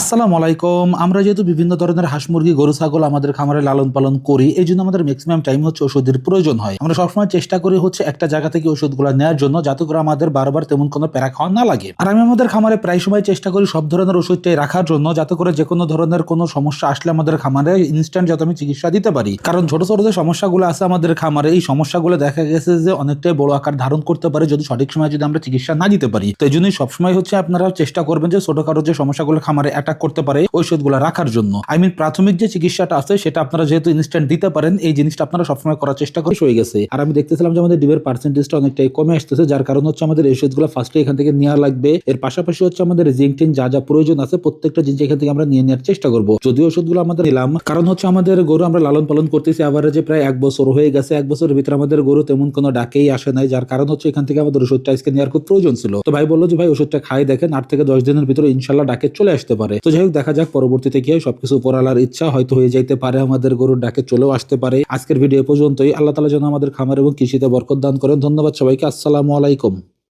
আসসালামু আলাইকুম। আমরা যেহেতু বিভিন্ন ধরনের হাঁস মুরগি গরু ছাগল আমাদের খামারে লালন পালন করি, এই জন্য আমাদের ম্যাক্সিমাম টাইম হচ্ছে ওষুধের প্রয়োজন হয়। আমরা সবসময় চেষ্টা করি হচ্ছে একটা জায়গা থেকে ওষুধগুলো নেওয়ার জন্য, যাতে করে আমাদের বারবার তেমন কোনো প্যারা খাওয়া না লাগে। আর আমি আমাদের খামারে প্রায় সময় চেষ্টা করি সব ধরনের ওষুধটাই রাখার জন্য, যাতে করে যে কোনো ধরনের কোনো সমস্যা আসলে আমাদের খামারে ইনস্ট্যান্ট যাতে আমি চিকিৎসা দিতে পারি। কারণ ছোট ছোট যে সমস্যাগুলো আছে আমাদের খামারে, এই সমস্যাগুলো দেখা গেছে যে অনেকটাই বড় আকার ধারণ করতে পারে যদি সঠিক সময় যদি আমরা চিকিৎসা না দিতে পারি। তো এই জন্যই সবসময় হচ্ছে আপনারা চেষ্টা করবেন যে ছোটখাটো যে সমস্যাগুলো খামারে অ্যাটাক করতে পারে ঔষধগুলো রাখার জন্য। প্রাথমিক যে চিকিৎসাটা আছে সেটা আপনারা যেহেতু ইনস্ট্যান্ট দিতে পারেন, এই জিনিসটা আপনারা সবসময় করার চেষ্টা করে হয়ে গেছে। আর আমি দেখতেছিলাম যে আমাদের ডিমের পার্সেন্টেজটা অনেকটাই কমে আসতেছে, যার কারণ হচ্ছে আমাদের এই ওষুধগুলো ফার্স্টে এখান থেকে নেওয়া লাগবে। এর পাশাপাশি হচ্ছে আমাদের জিঙ্ক টিন যা যা প্রয়োজন আছে প্রত্যেকটা জিনিস এখান থেকে আমরা নিয়ে নেওয়ার চেষ্টা করবো। যদিও ওষুধগুলো আমাদের নিলাম, কারণ হচ্ছে আমাদের গরু আমরা লালন পালন করতেছি এভারেজে প্রায় 1 বছর হয়ে গেছে। 1 বছরের ভিতরে আমাদের গরু তেমন কোনো ডাকেই আসে নাই, যার কারণ হচ্ছে এখান থেকে আমাদের ওষুধটা আজকে নেওয়ার খুব প্রয়োজন ছিল। তো ভাই বললো যে ভাই ওষুধটা খাই দেখেন, 8 থেকে 10 দিনের ভিতরে ইনশাল্লাহ ডাকে চলে আসতে পারে। তো যাই হোক, দেখা যাক পরবর্তীতে কি হয়। সবকিছু উপরালার ইচ্ছা, হয়তো হয়ে যাইতে পারে আমাদের গরুর ডাকে চলেও আসতে পারে। আজকের ভিডিও পর্যন্তই। আল্লাহ তাআলা যেন আমাদের খামার এবং কৃষিতে বরকত দান করেন। ধন্যবাদ সবাইকে। আসসালামু আলাইকুম।